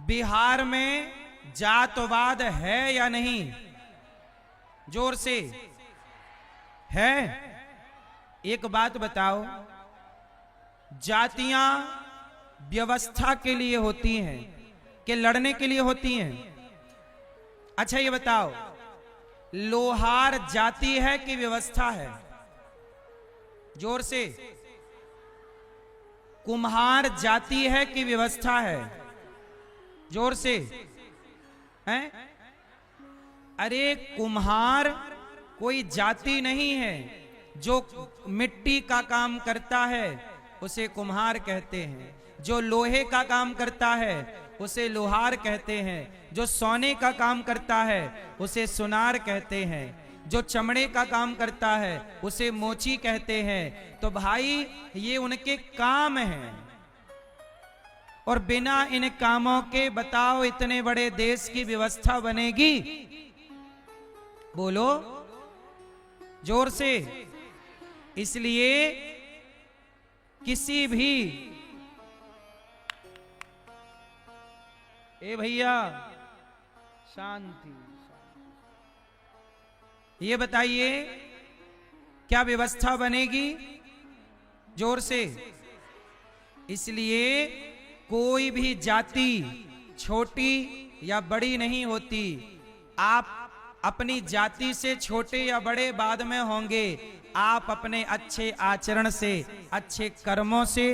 बिहार में जातवाद है या नहीं? जोर से है। एक बात बताओ, जातियां व्यवस्था के लिए होती हैं कि लड़ने के लिए होती हैं? अच्छा ये बताओ, लोहार जाति है कि व्यवस्था है? जोर से। कुम्हार जाति है कि व्यवस्था है? जोर से। हैं? अरे कुम्हार कोई जाति नहीं है। जो मिट्टी का काम करता है उसे कुम्हार कहते हैं, जो लोहे का काम करता है उसे लोहार कहते हैं, जो सोने का काम करता है उसे सुनार कहते हैं, जो चमड़े का काम करता है उसे मोची कहते हैं। तो भाई ये उनके काम हैं, और बिना इन कामों के बताओ इतने बड़े देश की व्यवस्था बनेगी? बोलो जोर से। इसलिए किसी भी, ए भैया शांति, ये बताइए क्या व्यवस्था बनेगी? जोर से। इसलिए कोई भी जाति छोटी या बड़ी नहीं होती। आप अपनी जाति से छोटे या बड़े बाद में होंगे, आप अपने अच्छे आचरण से, अच्छे कर्मों से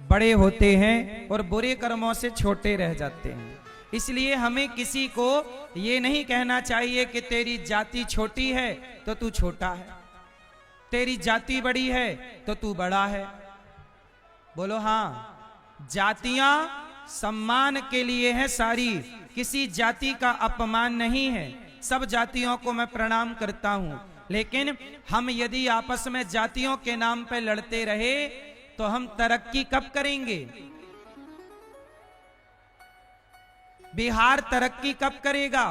बड़े होते हैं और बुरे कर्मों से छोटे रह जाते हैं। इसलिए हमें किसी को ये नहीं कहना चाहिए कि तेरी जाति छोटी है तो तू छोटा है, तेरी जाति बड़ी है तो तू बड़ा है। बोलो हाँ। जातियां सम्मान के लिए है सारी, किसी जाति का अपमान नहीं है। सब जातियों को मैं प्रणाम करता हूं, लेकिन हम यदि आपस में जातियों के नाम पे लड़ते रहे तो हम तरक्की कब करेंगे? बिहार तरक्की कब करेगा?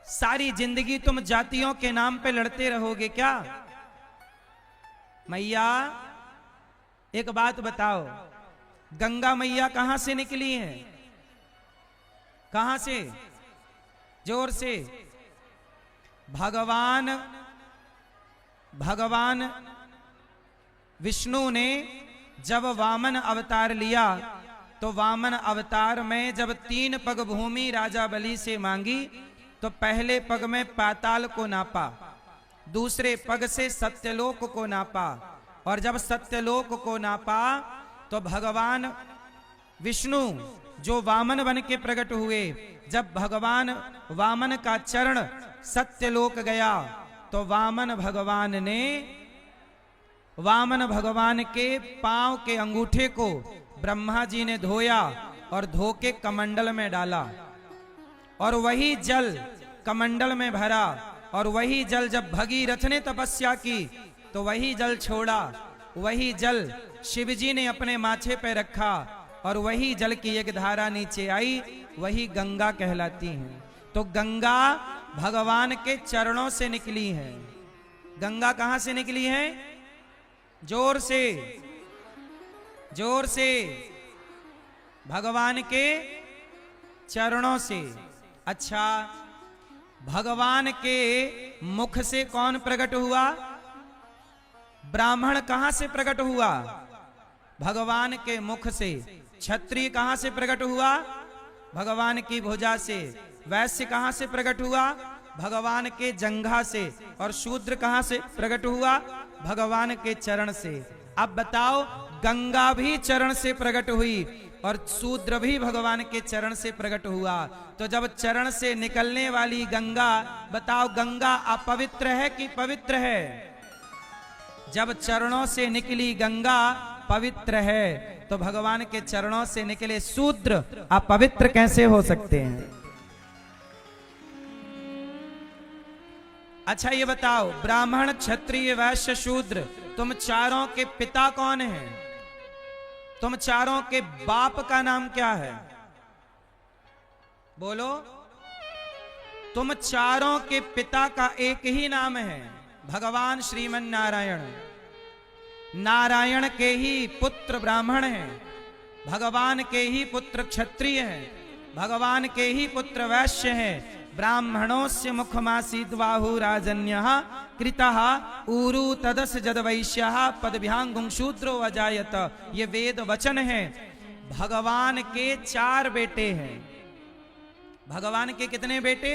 सारी जिंदगी तुम जातियों के नाम पे लड़ते रहोगे क्या? मैया एक बात बताओ, गंगा मैया कहां से निकली है? कहां से? जोर से। भगवान विष्णु ने जब वामन अवतार लिया तो वामन अवतार में जब 3 पग भूमि राजा बलि से मांगी तो पहले पग में पाताल को नापा, दूसरे पग से सत्यलोक को नापा, और जब सत्यलोक को नापा तो भगवान विष्णु जो वामन बन के प्रकट हुए, जब भगवान वामन का चरण सत्यलोक गया तो वामन भगवान के पांव के अंगूठे को ब्रह्मा जी ने धोया और धो के कमंडल में डाला, और वही जल कमंडल में भरा, और वही जल जब भगीरथ ने तपस्या की तो वही जल छोड़ा, वही जल शिवजी ने अपने माथे पे रखा और वही जल की एक धारा नीचे आई, वही गंगा कहलाती है। तो गंगा भगवान के चरणों से निकली है। गंगा कहां से निकली है? जोर से, जोर से। भगवान के चरणों से। अच्छा, भगवान के मुख से कौन प्रकट हुआ? ब्राह्मण कहां से प्रकट हुआ? भगवान के मुख से। क्षत्रिय कहां से प्रकट हुआ? भगवान की भुजा से। वैश्य कहां से प्रकट हुआ? भगवान के जंघा से। और शूद्र कहां से प्रकट हुआ? भगवान के चरण से। अब बताओ, गंगा भी चरण से प्रकट हुई और शूद्र भी भगवान के चरण से प्रकट हुआ। तो जब चरण से निकलने वाली गंगा, बताओ गंगा अपवित्र है कि पवित्र है? जब चरणों से निकली गंगा पवित्र है, तो भगवान के चरणों से निकले शूद्र अपवित्र कैसे हो सकते हैं? अच्छा ये बताओ, ब्राह्मण क्षत्रिय वैश्य शूद्र, तुम चारों के पिता कौन हैं? तुम चारों के बाप का नाम क्या है? बोलो। तुम चारों के पिता का एक ही नाम है, भगवान श्रीमन नारायण। नारायण के ही पुत्र ब्राह्मण हैं। भगवान के ही पुत्र क्षत्रिय हैं, भगवान के ही पुत्र वैश्य हैं। ब्राह्मणों से मुखमासीद बाहु राजन्यः कृतः ऊरु तदस जद वैश्यः पदभ्यांगुं शूद्रो अजायत। ये वेद वचन है। भगवान के 4 बेटे हैं। भगवान के कितने बेटे?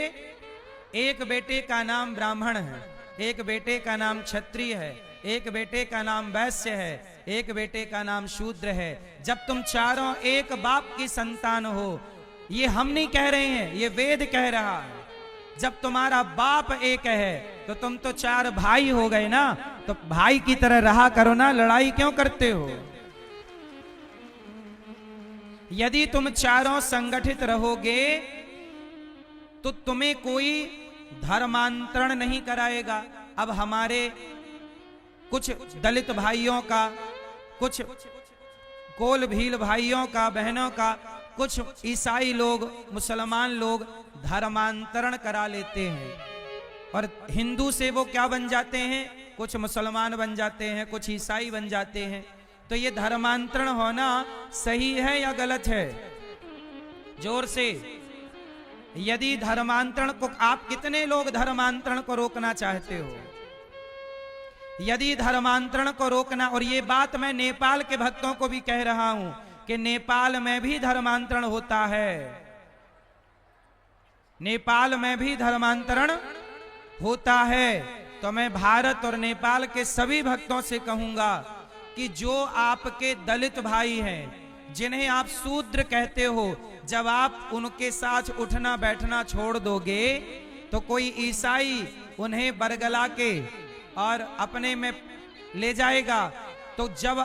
एक बेटे का नाम ब्राह्मण है, एक बेटे का नाम क्षत्रिय है, एक बेटे का नाम वैश्य है, एक बेटे का नाम शूद्र है। जब तुम चारों एक बाप की संतान हो, ये हम नहीं कह रहे हैं, ये वेद कह रहा है। जब तुम्हारा बाप एक है तो तुम तो 4 भाई हो गए ना, तो भाई की तरह रहा करो ना, लड़ाई क्यों करते हो? यदि तुम चारों संगठित रहोगे तो तुम्हें कोई धर्मांतरण नहीं कराएगा। अब हमारे कुछ दलित भाइयों का, कुछ कोल भील भाइयों का, बहनों का, कुछ ईसाई लोग, मुसलमान लोग धर्मांतरण करा लेते हैं और हिंदू से वो क्या बन जाते हैं? कुछ मुसलमान बन जाते हैं, कुछ ईसाई बन जाते हैं। तो ये धर्मांतरण होना सही है या गलत है? जोर से। यदि धर्मांतरण को, आप कितने लोग धर्मांतरण को रोकना चाहते हो? यदि धर्मांतरण को रोकना, और ये बात मैं नेपाल के भक्तों को भी कह रहा हूं कि नेपाल में भी धर्मांतरण होता है, नेपाल में भी धर्मांतरण होता है। तो मैं भारत और नेपाल के सभी भक्तों से कहूंगा कि जो आपके दलित भाई हैं, जिन्हें आप शूद्र कहते हो, जब आप उनके साथ उठना बैठना छोड़ दोगे तो कोई ईसाई उन्हें बरगला के और अपने में ले जाएगा। तो जब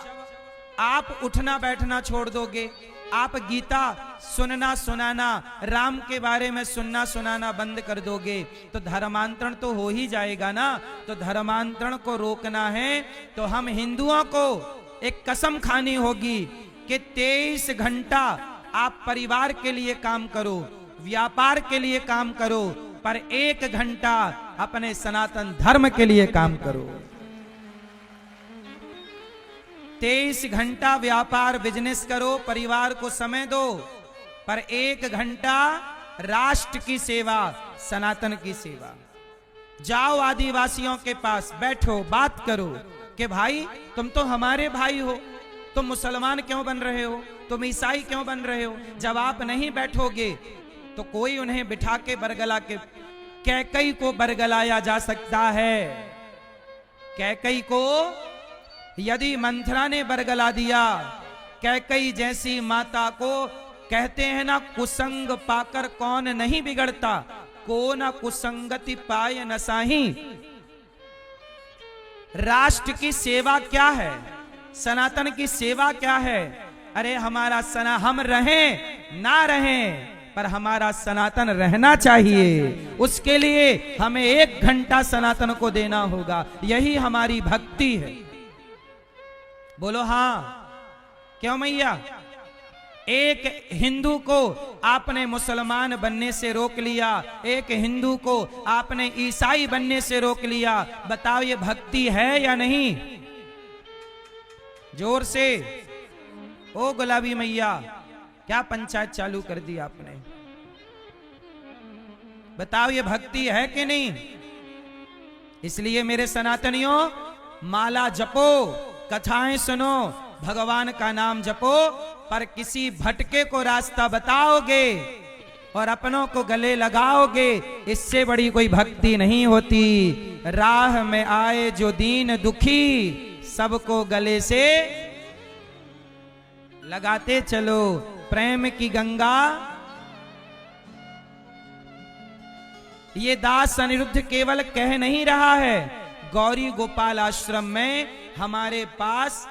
आप उठना बैठना छोड़ दोगे, आप गीता सुनना सुनाना, राम के बारे में सुनना सुनाना बंद कर दोगे, तो धर्मांतरण तो हो ही जाएगा ना। तो धर्मांतरण को रोकना है तो हम हिंदुओं को एक कसम खानी होगी कि 23 घंटा आप परिवार के लिए काम करो, व्यापार के लिए काम करो, पर 1 घंटा अपने सनातन धर्म के लिए काम करो। 23 घंटा व्यापार बिजनेस करो, परिवार को समय दो, पर 1 घंटा राष्ट्र की सेवा, सनातन की सेवा। जाओ आदिवासियों के पास बैठो, बात करो कि भाई तुम तो हमारे भाई हो, तुम मुसलमान क्यों बन रहे हो, तुम ईसाई क्यों बन रहे हो? जब आप नहीं बैठोगे तो कोई उन्हें बिठा के बरगला के, कैकई को बरगलाया जा सकता है। कैकई को यदि मंथरा ने बरगला दिया, कैकई जैसी माता को, कहते हैं ना, कुसंग पाकर कौन नहीं बिगड़ता, को न कुसंगति पाय न साही। राष्ट्र की सेवा क्या है? सनातन की सेवा क्या है? अरे हमारा हम रहें ना रहें, पर हमारा सनातन रहना चाहिए। उसके लिए हमें 1 घंटा सनातन को देना होगा। यही हमारी भक्ति है। बोलो हाँ, क्यों मैया? एक हिंदू को आपने मुसलमान बनने से रोक लिया, एक हिंदू को आपने ईसाई बनने से रोक लिया। बताओ ये भक्ति है या नहीं? जोर से। ओ गुलाबी मैया, क्या पंचायत चालू कर दी आपने? बताओ ये भक्ति है कि नहीं? इसलिए मेरे सनातनियों, माला जपो, कथाएं सुनो, भगवान का नाम जपो, पर किसी भटके को रास्ता बताओगे और अपनों को गले लगाओगे, इससे बड़ी कोई भक्ति नहीं होती। राह में आए जो दीन दुखी, सबको गले से लगाते चलो। प्रेम की गंगा, ये दास अनिरुद्ध केवल कह नहीं रहा है। गौरी गोपाल आश्रम में हमारे पास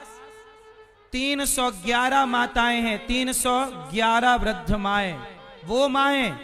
311 माताएं हैं, 311 वृद्ध माएं। वो माएं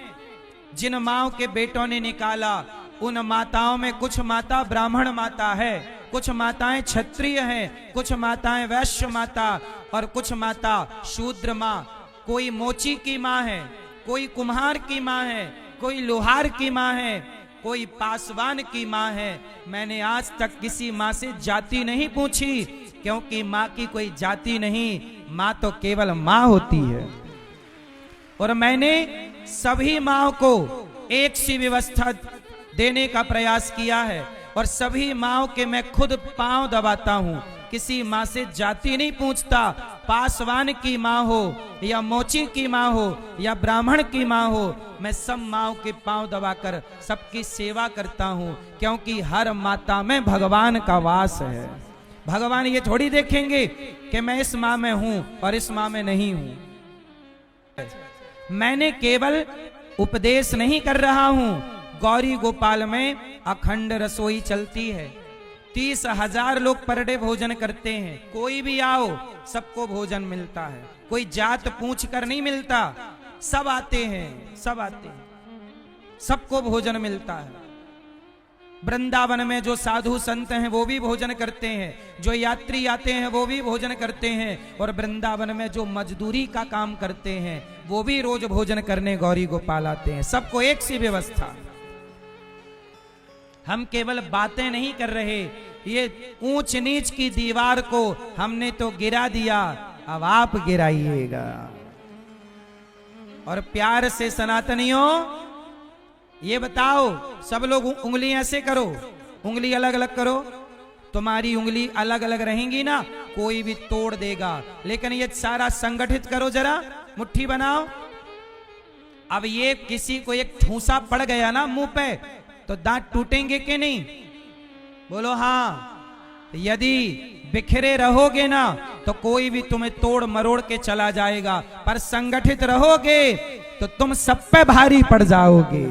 जिन माओं के बेटों ने निकाला, उन माताओं में कुछ माता ब्राह्मण माता है, कुछ माताएं क्षत्रिय हैं, कुछ माताएं वैश्य माता और कुछ माता शूद्र माँ। कोई मोची की माँ है, कोई कुम्हार की माँ है, कोई लोहार की माँ है, कोई पासवान की माँ है। मैंने आज तक किसी माँ से जाति नहीं पूछी क्योंकि माँ की कोई जाति नहीं, माँ तो केवल माँ होती है। और मैंने सभी माँ को एक सी व्यवस्था देने का प्रयास किया है और सभी माँ के मैं खुद पांव दबाता हूँ। किसी माँ से जाति नहीं पूछता, पासवान की माँ हो या मोची की माँ हो या ब्राह्मण की माँ हो, मैं सब माँ के पांव दबाकर सबकी सेवा करता हूँ, क्योंकि हर माता में भगवान का वास है। भगवान ये थोड़ी देखेंगे कि मैं इस माँ में हूं और इस माँ में नहीं हूं। मैंने केवल उपदेश नहीं कर रहा हूं, गौरी गोपाल में अखंड रसोई चलती है। 30,000 लोग पर डे भोजन करते हैं। कोई भी आओ सबको भोजन मिलता है, कोई जात पूछ कर नहीं मिलता, सब आते हैं, सब आते हैं, सबको भोजन मिलता है। वृंदावन में जो साधु संत हैं वो भी भोजन करते हैं, जो यात्री आते हैं वो भी भोजन करते हैं, और वृंदावन में जो मजदूरी का काम करते हैं वो भी रोज भोजन करने गौरी गोपाल आते हैं। सबको एक सी व्यवस्था। हम केवल बातें नहीं कर रहे, ये ऊंच नीच की दीवार को हमने तो गिरा दिया, अब आप गिराइएगा। और प्यार से सनातनियों ये बताओ, सब लोग उंगली ऐसे करो, उंगली अलग अलग करो। तुम्हारी उंगली अलग अलग रहेंगी ना, कोई भी तोड़ देगा, लेकिन ये सारा संगठित करो, जरा मुट्ठी बनाओ। अब ये किसी को एक ठूसा पड़ गया ना मुंह पे, तो दांत टूटेंगे कि नहीं? बोलो हाँ। यदि बिखरे रहोगे ना तो कोई भी तुम्हें तोड़ मरोड़ के चला जाएगा, पर संगठित रहोगे तो तुम सब पे भारी पड़ जाओगे।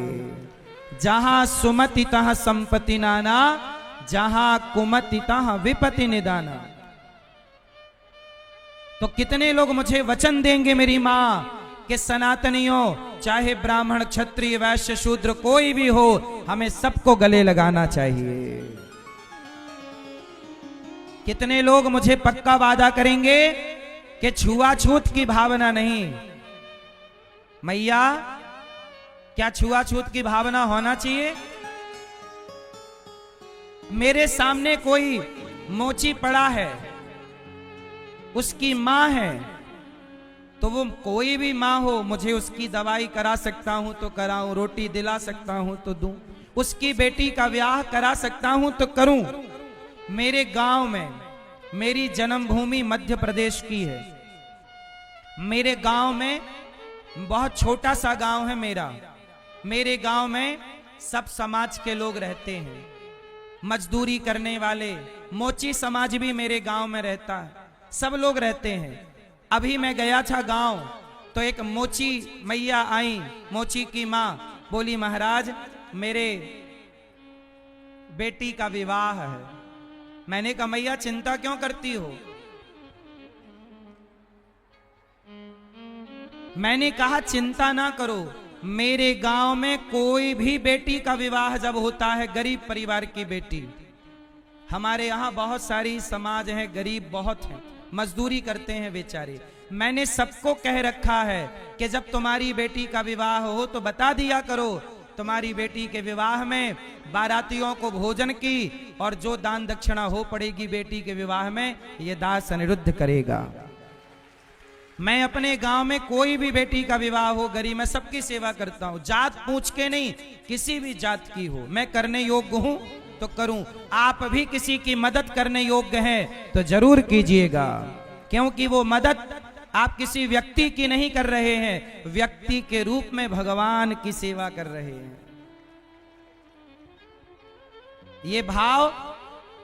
जहां सुमति तहां संपत्ति नाना, जहां कुमति तहां विपत्ति निदाना। तो कितने लोग मुझे वचन देंगे मेरी मां कि सनातनियों, चाहे ब्राह्मण क्षत्रिय वैश्य शूद्र कोई भी हो, हमें सबको गले लगाना चाहिए। कितने लोग मुझे पक्का वादा करेंगे कि छुआछूत की भावना नहीं। मैया, क्या छुआछूत की भावना होना चाहिए? मेरे सामने कोई मोची पड़ा है, उसकी मां है, तो वो कोई भी मां हो, मुझे उसकी दवाई करा सकता हूं तो कराऊं, रोटी दिला सकता हूं तो दूं, उसकी बेटी का ब्याह करा सकता हूं तो करूं। मेरे गांव में, मेरी जन्मभूमि मध्य प्रदेश की है, मेरे गांव में, बहुत छोटा सा गांव है मेरा, मेरे गांव में सब समाज के लोग रहते हैं, मजदूरी करने वाले, मोची समाज भी मेरे गांव में रहता है, सब लोग रहते हैं। अभी मैं गया था गांव, तो एक मोची मैया आई, मोची की मां बोली, महाराज मेरे बेटी का विवाह है। मैंने कहा मैया चिंता क्यों करती हो? मैंने कहा चिंता ना करो, मेरे गांव में कोई भी बेटी का विवाह जब होता है, गरीब परिवार की बेटी, हमारे यहां बहुत सारी समाज है, गरीब बहुत है, मजदूरी करते हैं बेचारे, मैंने सबको कह रखा है कि जब तुम्हारी बेटी का विवाह हो तो बता दिया करो, तुम्हारी बेटी के विवाह में बारातियों को भोजन की और जो दान दक्षिणा हो पड़ेगी बेटी के विवाह में, ये दास अनिरुद्ध करेगा। मैं अपने गांव में कोई भी बेटी का विवाह हो, गरीब, मैं सबकी सेवा करता हूं, जात पूछ के नहीं, किसी भी जात की हो, मैं करने योग्य हूं तो करूं। आप भी किसी की मदद करने योग्य हैं तो जरूर कीजिएगा, क्योंकि वो मदद आप किसी व्यक्ति की नहीं कर रहे हैं, व्यक्ति के रूप में भगवान की सेवा कर रहे हैं। ये भाव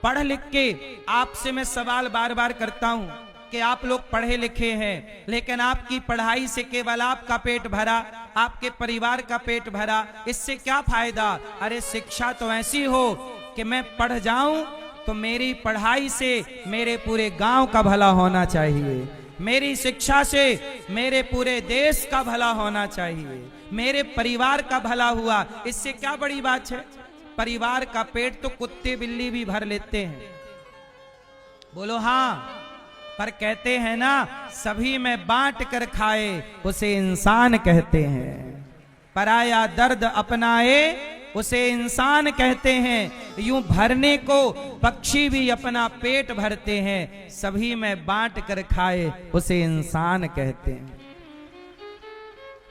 पढ़ लिख के आपसे मैं सवाल बार बार करता हूं कि आप लोग पढ़े लिखे हैं, लेकिन आपकी पढ़ाई से केवल आपका पेट भरा, आपके परिवार का पेट भरा, इससे क्या फायदा? अरे शिक्षा तो ऐसी हो कि मैं पढ़ जाऊं तो मेरी पढ़ाई से मेरे पूरे गांव का भला होना चाहिए, मेरी शिक्षा से मेरे पूरे देश का भला होना चाहिए, मेरे परिवार का भला हुआ, इससे क्या बड़ी बात है? परिवार का पेट तो कुत्ते बिल्ली भी भर लेते हैं, बोलो हाँ। पर कहते हैं ना, सभी में बांट कर खाए उसे इंसान कहते हैं, पराया दर्द अपनाए उसे इंसान कहते हैं। यूं भरने को पक्षी भी अपना पेट भरते हैं, सभी में बांट कर खाए उसे इंसान कहते हैं।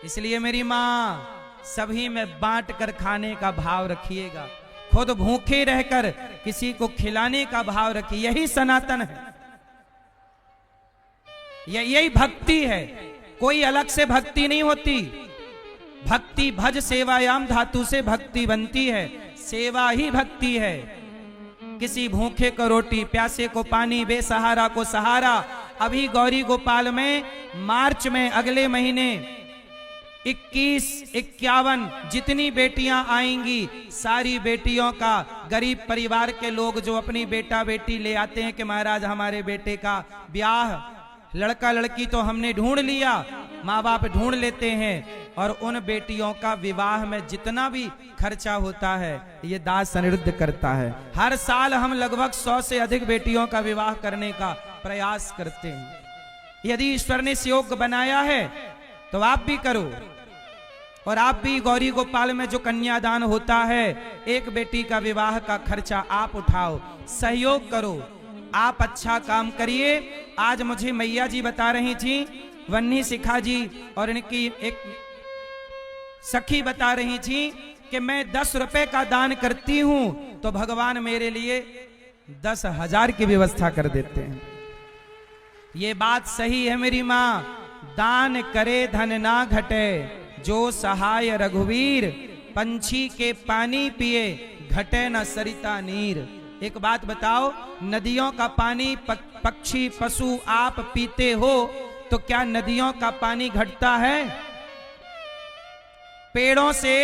इसलिए मेरी माँ, सभी में बांट कर खाने का भाव रखिएगा, खुद भूखे रहकर किसी को खिलाने का भाव रखिए। यही सनातन है, यही भक्ति है। कोई अलग से भक्ति नहीं होती। भक्ति भज सेवायाम धातु से भक्ति बनती है, सेवा ही भक्ति है। किसी भूखे को रोटी, प्यासे को पानी, बेसहारा को सहारा। अभी गौरी गोपाल में मार्च में अगले महीने 21, 51 जितनी बेटियां आएंगी, सारी बेटियों का, गरीब परिवार के लोग जो अपनी बेटा बेटी ले आते हैं कि महाराज हमारे बेटे का ब्याह, लड़का लड़की तो हमने ढूंढ लिया, माँ बाप ढूंढ लेते हैं, और उन बेटियों का विवाह में जितना भी खर्चा होता है ये दास अनिरुद्ध करता है। हर साल हम लगभग 100 से अधिक बेटियों का विवाह करने का प्रयास करते हैं। यदि ईश्वर ने योग बनाया है तो आप भी करो, और आप भी गौरी गोपाल में जो कन्यादान होता है, एक बेटी का विवाह का खर्चा आप उठाओ, सहयोग करो, आप अच्छा काम करिए। आज मुझे मैया जी बता रही थी, वन्नी शिखा जी और इनकी एक सखी बता रही थी कि मैं 10 रुपए का दान करती हूं तो भगवान मेरे लिए 10,000 की व्यवस्था कर देते हैं। ये बात सही है मेरी माँ। दान करे धन ना घटे, जो सहाय रघुवीर, पंछी के पानी पिए घटे न सरिता नीर। एक बात बताओ, नदियों का पानी पक्षी पशु आप पीते हो तो क्या नदियों का पानी घटता है? पेड़ों से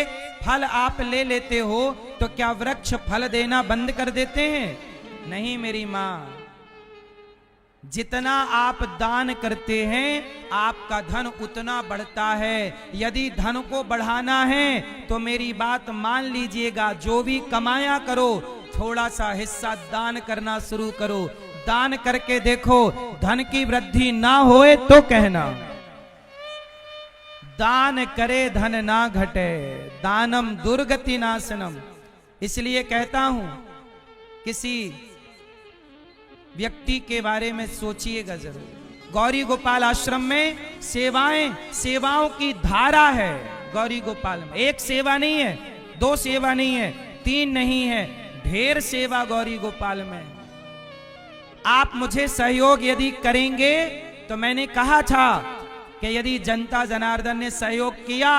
फल आप ले लेते हो तो क्या वृक्ष फल देना बंद कर देते हैं? नहीं मेरी माँ, जितना आप दान करते हैं आपका धन उतना बढ़ता है। यदि धन को बढ़ाना है तो मेरी बात मान लीजिएगा, जो भी कमाया करो थोड़ा सा हिस्सा दान करना शुरू करो। दान करके देखो, धन की वृद्धि ना होए तो कहना। दान करे धन ना घटे, दानम दुर्गति नाशनम। इसलिए कहता हूं, किसी व्यक्ति के बारे में सोचिएगा जरूर। गौरी गोपाल आश्रम में सेवाओं की धारा है। गौरी गोपाल में एक सेवा नहीं है, 2 सेवा नहीं है, 3 नहीं है, ढेर सेवा गौरी गोपाल में। आप मुझे सहयोग यदि करेंगे तो मैंने कहा था कि यदि जनता जनार्दन ने सहयोग किया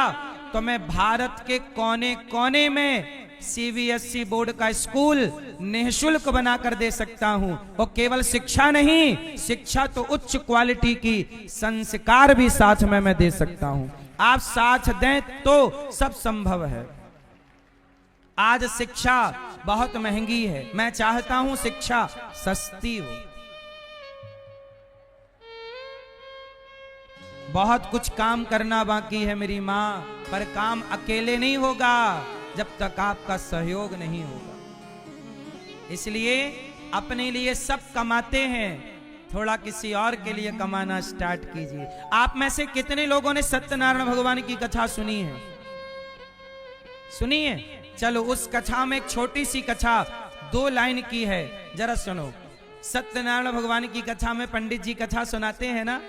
तो मैं भारत के कोने कोने में CBSE बोर्ड का स्कूल निःशुल्क बनाकर दे सकता हूं। और केवल शिक्षा नहीं, शिक्षा तो उच्च क्वालिटी की, संस्कार भी साथ में मैं दे सकता हूं। आप साथ दें तो सब संभव है। आज शिक्षा बहुत महंगी है, मैं चाहता हूं शिक्षा सस्ती हो। बहुत कुछ काम करना बाकी है मेरी माँ, पर काम अकेले नहीं होगा जब तक आपका सहयोग नहीं होगा। इसलिए अपने लिए सब कमाते हैं, थोड़ा किसी और के लिए कमाना स्टार्ट कीजिए। आप में से कितने लोगों ने सत्यनारायण भगवान की कथा सुनी है? सुनिए, चलो उस कथा में एक छोटी सी कथा 2 लाइन की है, जरा सुनो। सत्यनारायण भगवान की कथा में पंडित जी कथा सुनाते हैं ना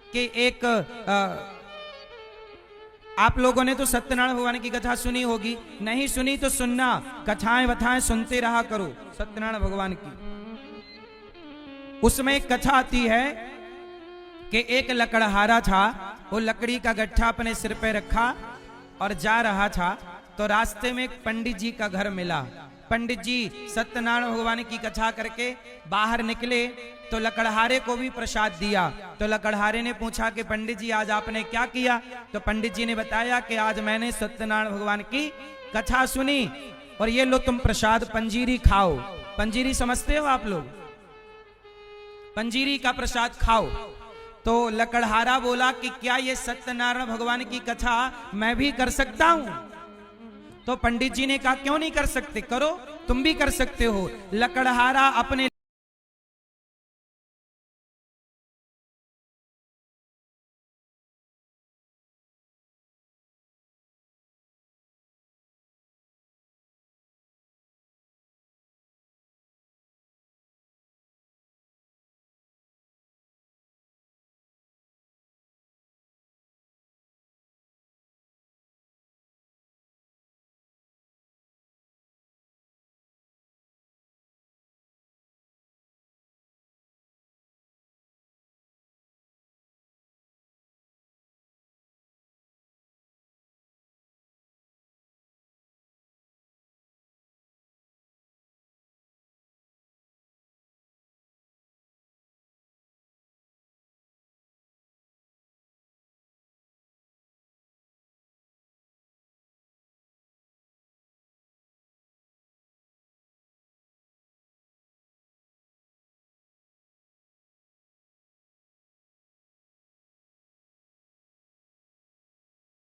कि एक आप लोगों ने तो सत्यनारायण भगवान की कथा सुनी होगी, नहीं सुनी तो सुनना, कथाएं वथाएं सुनते रहा करो सत्यनारायण भगवान की। उसमें एक कथा आती है कि एक लकड़हारा था, वो लकड़ी का गट्ठा अपने सिर पे रखा और जा रहा था, तो रास्ते में एक पंडित जी का घर मिला। पंडित जी सत्यनारायण भगवान की कथा करके बाहर निकले तो लकड़हारे को भी प्रसाद दिया। तो लकड़हारे ने पूछा कि पंडित जी आज आपने क्या किया? तो पंडित जी ने बताया कि आज मैंने सत्यनारायण भगवान की कथा सुनी और ये लो तुम प्रसाद पंजीरी खाओ। पंजीरी समझते हो आप लोग? पंजीरी का प्रसाद खाओ। तो लकड़हारा बोला कि क्या ये सत्यनारायण भगवान की कथा मैं भी कर सकता हूं? तो पंडित जी ने कहा क्यों नहीं कर सकते, करो, तुम भी कर सकते हो। लकड़हारा अपने